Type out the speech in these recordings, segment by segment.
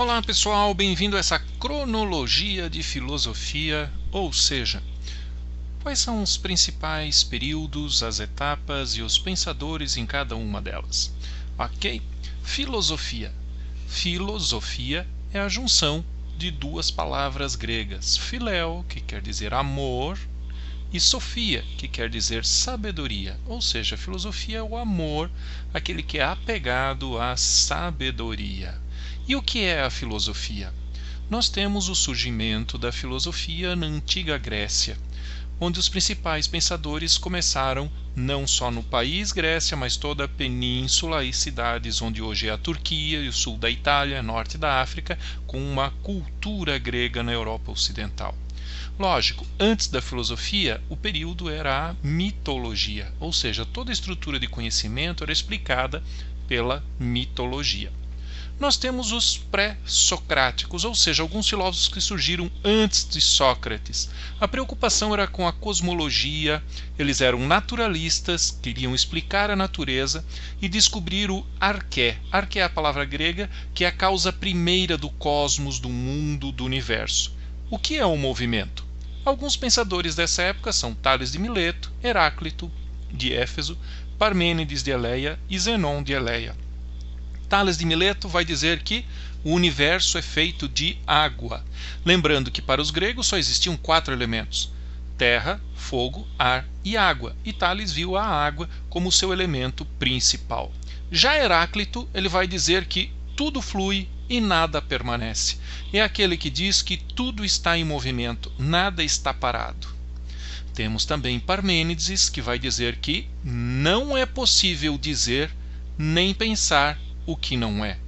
Olá pessoal, bem-vindo a essa cronologia de filosofia, ou seja, quais são os principais períodos, as etapas e os pensadores em cada uma delas. Ok? Filosofia. Filosofia é a junção de duas palavras gregas, philéu, que quer dizer amor, e sofia, que quer dizer sabedoria, ou seja, filosofia é o amor, aquele que é apegado à sabedoria. E o que é a filosofia? Nós temos o surgimento da filosofia na antiga Grécia, onde os principais pensadores começaram não só no país Grécia, mas toda a península e cidades onde hoje é a Turquia e o sul da Itália, norte da África, com uma cultura grega na Europa Ocidental. Lógico, antes da filosofia, o período era a mitologia, ou seja, toda a estrutura de conhecimento era explicada pela mitologia. Nós temos os pré-socráticos, ou seja, alguns filósofos que surgiram antes de Sócrates. A preocupação era com a cosmologia, eles eram naturalistas, queriam explicar a natureza e descobrir o arqué. Arqué é a palavra grega que é a causa primeira do cosmos, do mundo, do universo. O que é o movimento? Alguns pensadores dessa época são Tales de Mileto, Heráclito de Éfeso, Parmênides de Eleia e Zenon de Eleia. Tales de Mileto vai dizer que o universo é feito de água. Lembrando que para os gregos só existiam 4 elementos: terra, fogo, ar e água. E Tales viu a água como seu elemento principal. Já Heráclito, ele vai dizer que tudo flui e nada permanece. É aquele que diz que tudo está em movimento, nada está parado. Temos também Parmênides, que vai dizer que não é possível dizer nem pensar o que não é.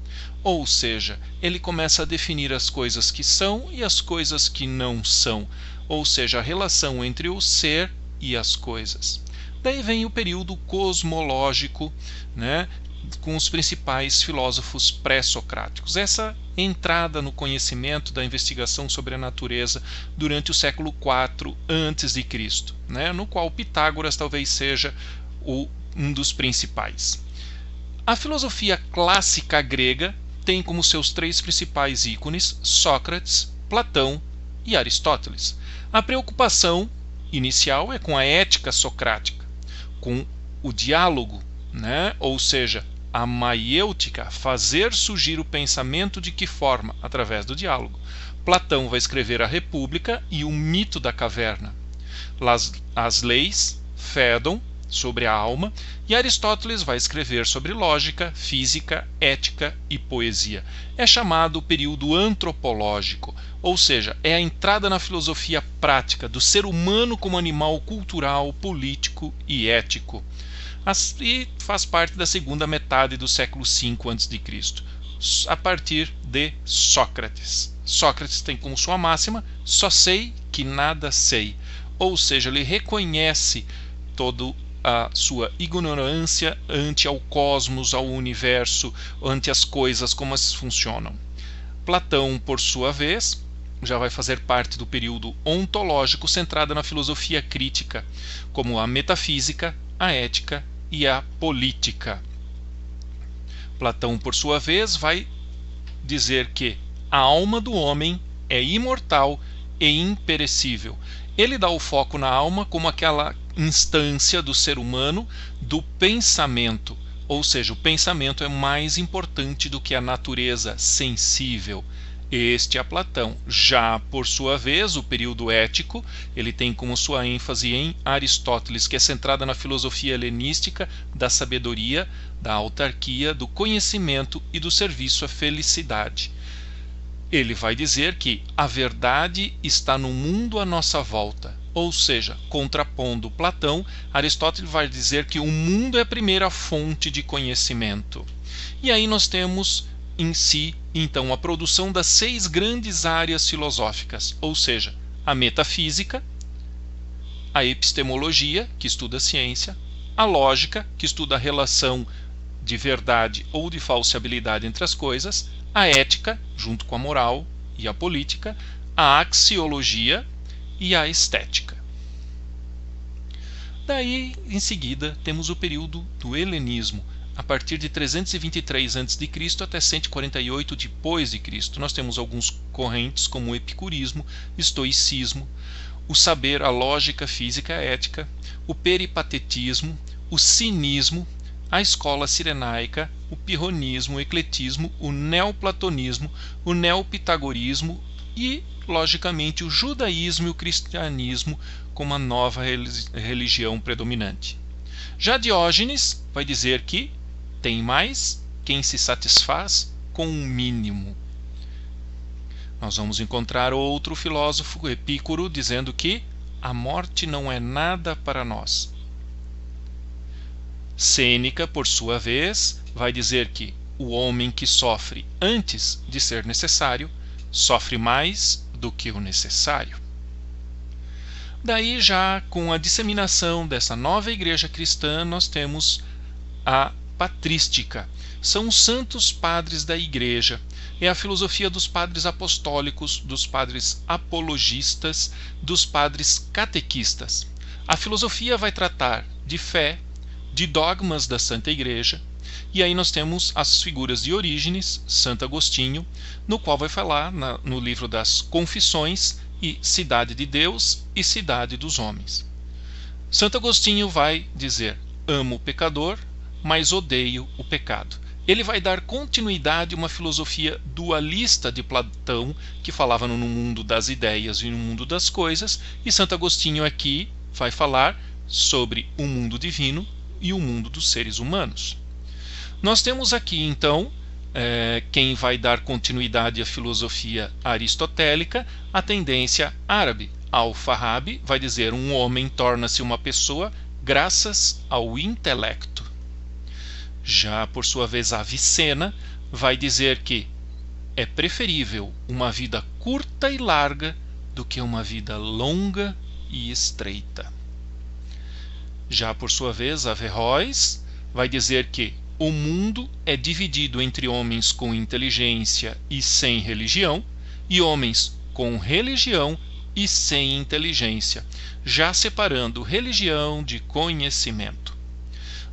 Ou seja, ele começa a definir as coisas que são e as coisas que não são. Ou seja, a relação entre o ser e as coisas. Daí vem o período cosmológico, com os principais filósofos pré-socráticos. Essa entrada no conhecimento da investigação sobre a natureza durante o século IV a.C., no qual Pitágoras talvez seja um dos principais. A filosofia clássica grega tem como seus 3 principais ícones Sócrates, Platão e Aristóteles. A preocupação inicial é com a ética socrática, com o diálogo, ou seja, a maiêutica, fazer surgir o pensamento. De que forma? Através do diálogo. Platão vai escrever a República e o mito da caverna. As leis, Fédon, sobre a alma, e Aristóteles vai escrever sobre lógica, física, ética e poesia. É chamado o período antropológico, ou seja, é a entrada na filosofia prática do ser humano como animal cultural, político e ético. E faz parte da segunda metade do século V a.C., a partir de Sócrates. Sócrates tem como sua máxima: só sei que nada sei. Ou seja, ele reconhece toda a sua ignorância ante ao cosmos, ao universo, ante as coisas, como elas funcionam. Platão, por sua vez, já vai fazer parte do período ontológico centrado na filosofia crítica, como a metafísica, a ética e a política. Platão, por sua vez, vai dizer que a alma do homem é imortal e imperecível. Ele dá o foco na alma como aquela instância do ser humano do pensamento, ou seja, o pensamento é mais importante do que a natureza sensível. Este é Platão. Já, por sua vez, o período ético, ele tem como sua ênfase em Aristóteles, que é centrada na filosofia helenística da sabedoria, da autarquia, do conhecimento e do serviço à felicidade. Ele vai dizer que a verdade está no mundo à nossa volta. Ou seja, contrapondo Platão, Aristóteles vai dizer que o mundo é a primeira fonte de conhecimento. E aí nós temos em si, então, a produção das 6 grandes áreas filosóficas, ou seja, a metafísica, a epistemologia, que estuda a ciência, a lógica, que estuda a relação de verdade ou de falsibilidade entre as coisas, a ética, junto com a moral e a política, a axiologia e a estética. Daí, em seguida, temos o período do helenismo, a partir de 323 a.C. até 148 depois de Cristo. Nós temos alguns correntes como o epicurismo, estoicismo, o saber, a lógica, física, ética, o peripatetismo, o cinismo, a escola cirenaica, o pirronismo, o ecletismo, o neoplatonismo, o neopitagorismo e, logicamente, o judaísmo e o cristianismo como a nova religião predominante. Já Diógenes vai dizer que tem mais quem se satisfaz com o mínimo. Nós vamos encontrar outro filósofo, Epícoro, dizendo que a morte não é nada para nós. Sêneca, por sua vez, vai dizer que o homem que sofre antes de ser necessário sofre mais do que o necessário. Daí, já com a disseminação dessa nova igreja cristã, nós temos a patrística. São os santos padres da igreja. É a filosofia dos padres apostólicos, dos padres apologistas, dos padres catequistas. A filosofia vai tratar de fé, de dogmas da Santa Igreja, e aí nós temos as figuras de Orígenes, Santo Agostinho, no qual vai falar no livro das Confissões e Cidade de Deus e Cidade dos Homens. Santo Agostinho vai dizer: amo o pecador, mas odeio o pecado. Ele vai dar continuidade a uma filosofia dualista de Platão, que falava no mundo das ideias e no mundo das coisas, e Santo Agostinho aqui vai falar sobre o mundo divino e o mundo dos seres humanos. Nós temos aqui, então, quem vai dar continuidade à filosofia aristotélica, a tendência árabe. Al-Farabi vai dizer: um homem torna-se uma pessoa graças ao intelecto. Já, por sua vez, Avicena vai dizer que é preferível uma vida curta e larga do que uma vida longa e estreita. Já, por sua vez, Averroes vai dizer que o mundo é dividido entre homens com inteligência e sem religião e homens com religião e sem inteligência, já separando religião de conhecimento.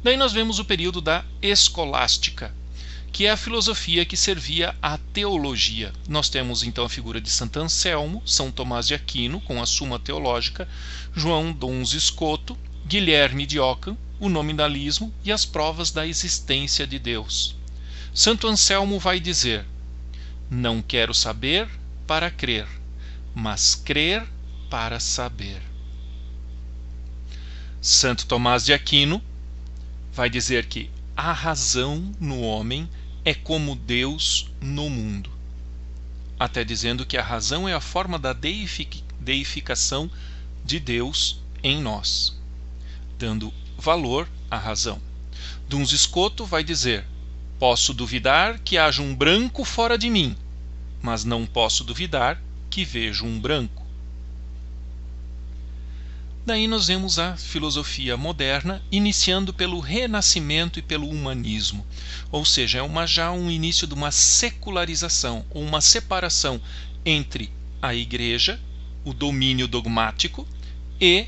Daí nós vemos o período da escolástica, que é a filosofia que servia à teologia. Nós temos então a figura de Santo Anselmo, São Tomás de Aquino, com a Suma Teológica, João Duns Scoto, Guilherme de Ockham, o nominalismo e as provas da existência de Deus. Santo Anselmo vai dizer: não quero saber para crer, mas crer para saber. Santo Tomás de Aquino vai dizer que a razão no homem é como Deus no mundo, até dizendo que a razão é a forma da deificação de Deus em nós, dando valor à razão. Duns Scoto vai dizer: posso duvidar que haja um branco fora de mim, mas não posso duvidar que vejo um branco. Daí nós vemos a filosofia moderna iniciando pelo Renascimento e pelo humanismo, ou seja, é já um início de uma secularização, ou uma separação entre a igreja, o domínio dogmático, e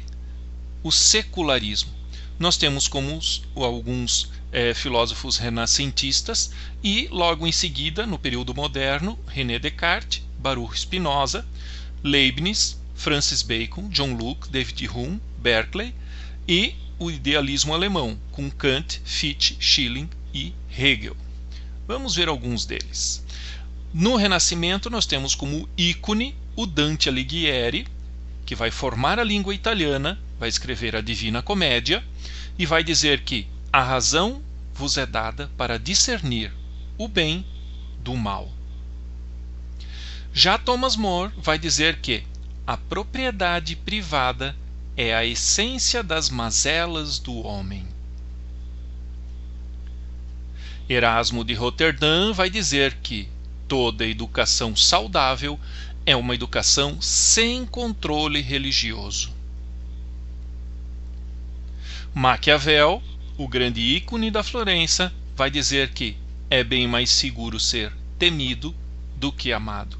o secularismo. Nós temos como alguns filósofos renascentistas e logo em seguida, no período moderno, René Descartes, Baruch Spinoza, Leibniz, Francis Bacon, John Locke, David Hume, Berkeley e o idealismo alemão, com Kant, Fichte, Schelling e Hegel. Vamos ver alguns deles. No Renascimento nós temos como ícone o Dante Alighieri, que vai formar a língua italiana, vai escrever a Divina Comédia e vai dizer que a razão vos é dada para discernir o bem do mal. Já Thomas More vai dizer que a propriedade privada é a essência das mazelas do homem. Erasmo de Roterdã vai dizer que toda educação saudável é uma educação sem controle religioso. Maquiavel, o grande ícone da Florença, vai dizer que é bem mais seguro ser temido do que amado,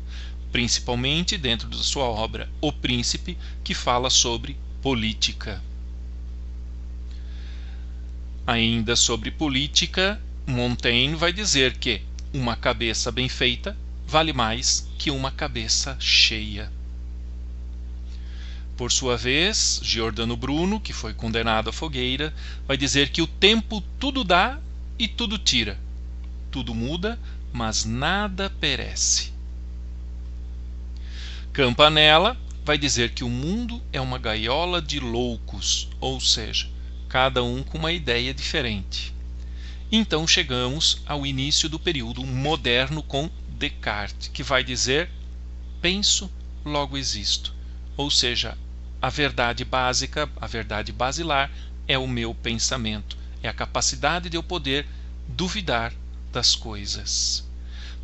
principalmente dentro da sua obra O Príncipe, que fala sobre política. Ainda sobre política, Montaigne vai dizer que uma cabeça bem feita vale mais que uma cabeça cheia. Por sua vez, Giordano Bruno, que foi condenado à fogueira, vai dizer que o tempo tudo dá e tudo tira. Tudo muda, mas nada perece. Campanella vai dizer que o mundo é uma gaiola de loucos, ou seja, cada um com uma ideia diferente. Então chegamos ao início do período moderno com Descartes, que vai dizer: penso, logo existo. Ou seja, a verdade básica, a verdade basilar é o meu pensamento, é a capacidade de eu poder duvidar das coisas.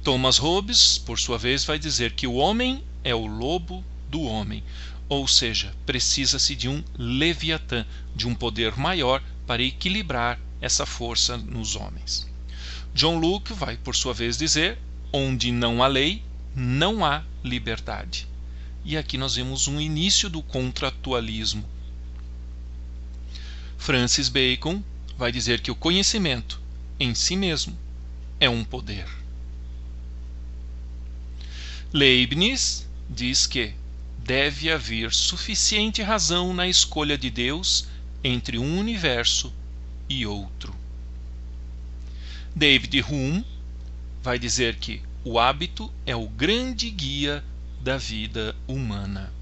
Thomas Hobbes, por sua vez, vai dizer que o homem é o lobo do homem, ou seja, precisa-se de um Leviatã, de um poder maior para equilibrar essa força nos homens. John Locke vai, por sua vez, dizer: onde não há lei, não há liberdade. E aqui nós vemos um início do contratualismo. Francis Bacon vai dizer que o conhecimento, em si mesmo, é um poder. Leibniz diz que deve haver suficiente razão na escolha de Deus entre um universo e outro. David Hume vai dizer que o hábito é o grande guia da vida humana.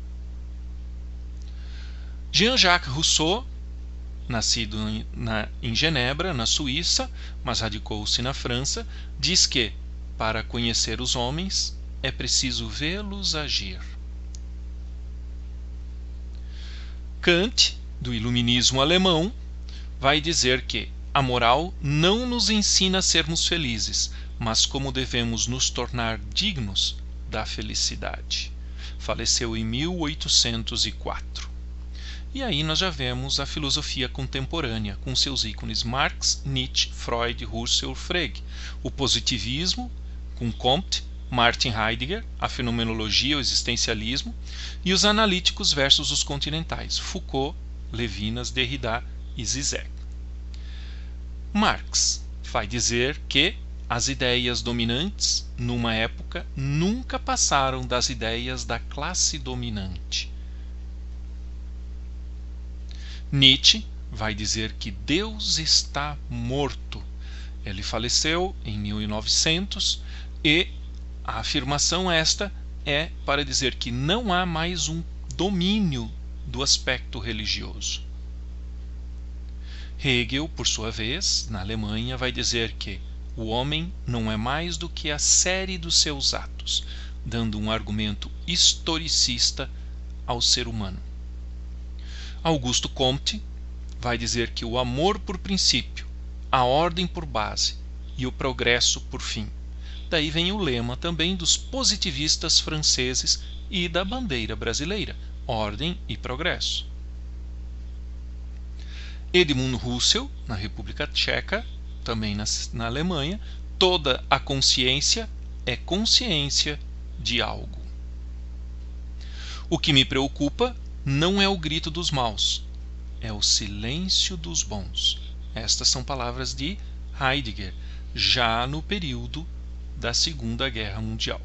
Jean-Jacques Rousseau, nascido em Genebra, na Suíça, mas radicou-se na França, diz que, para conhecer os homens, é preciso vê-los agir. Kant, do iluminismo alemão, vai dizer que a moral não nos ensina a sermos felizes, mas como devemos nos tornar dignos da felicidade. Faleceu em 1804. E aí nós já vemos a filosofia contemporânea, com seus ícones Marx, Nietzsche, Freud, Husserl, Frege. O positivismo, com Comte, Martin Heidegger, a fenomenologia, o existencialismo, e os analíticos versus os continentais, Foucault, Levinas, Derrida e Zizek. Marx vai dizer que as ideias dominantes, numa época, nunca passaram das ideias da classe dominante. Nietzsche vai dizer que Deus está morto. Ele faleceu em 1900 e a afirmação esta é para dizer que não há mais um domínio do aspecto religioso. Hegel, por sua vez, na Alemanha, vai dizer que o homem não é mais do que a série dos seus atos, dando um argumento historicista ao ser humano. Augusto Comte vai dizer que o amor por princípio, a ordem por base e o progresso por fim. Daí vem o lema também dos positivistas franceses e da bandeira brasileira, ordem e progresso. Edmund Husserl, na República Tcheca, também na Alemanha, toda a consciência é consciência de algo. O que me preocupa não é o grito dos maus, é o silêncio dos bons. Estas são palavras de Heidegger, já no período da Segunda Guerra Mundial.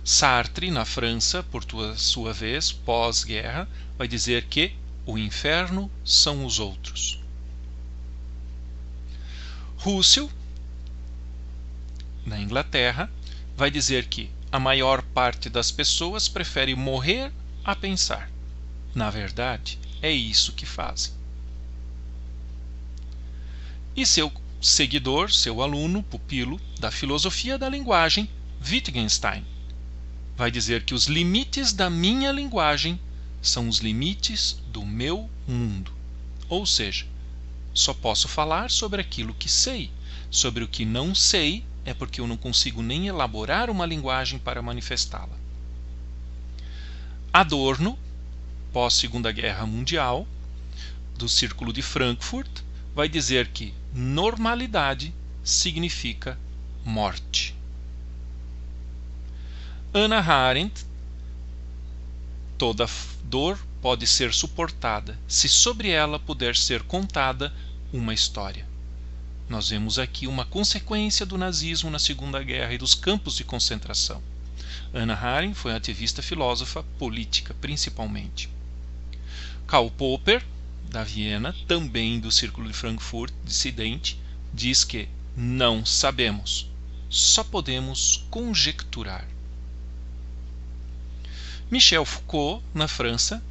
Sartre, na França, por sua vez, pós-guerra, vai dizer que o inferno são os outros. Husserl, na Inglaterra, vai dizer que a maior parte das pessoas prefere morrer a pensar. Na verdade, é isso que fazem. E seu seguidor, seu aluno, pupilo da filosofia da linguagem, Wittgenstein, vai dizer que os limites da minha linguagem são os limites do meu mundo. Ou seja, só posso falar sobre aquilo que sei. Sobre o que não sei é porque eu não consigo nem elaborar uma linguagem para manifestá-la. Adorno, pós-Segunda Guerra Mundial, do Círculo de Frankfurt, vai dizer que normalidade significa morte. Hannah Arendt, toda dor pode ser suportada se sobre ela puder ser contada uma história. Nós vemos aqui uma consequência do nazismo na Segunda Guerra e dos campos de concentração. Hannah Arendt foi ativista filósofa política, principalmente. Karl Popper, da Viena, também do Círculo de Frankfurt, dissidente, diz que não sabemos, só podemos conjecturar. Michel Foucault, na França,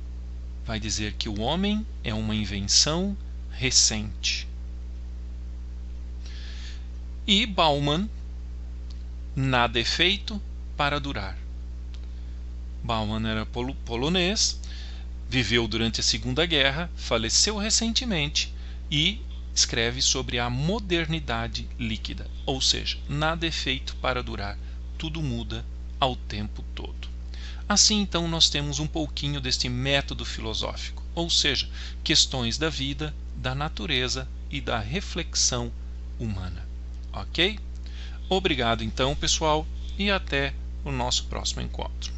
vai dizer que o homem é uma invenção recente. E Bauman, nada é feito para durar. Bauman era polonês, viveu durante a Segunda Guerra, faleceu recentemente e escreve sobre a modernidade líquida, ou seja, nada é feito para durar, tudo muda ao tempo todo. Assim, então, nós temos um pouquinho deste método filosófico, ou seja, questões da vida, da natureza e da reflexão humana. Ok? Obrigado, então, pessoal, e até o nosso próximo encontro.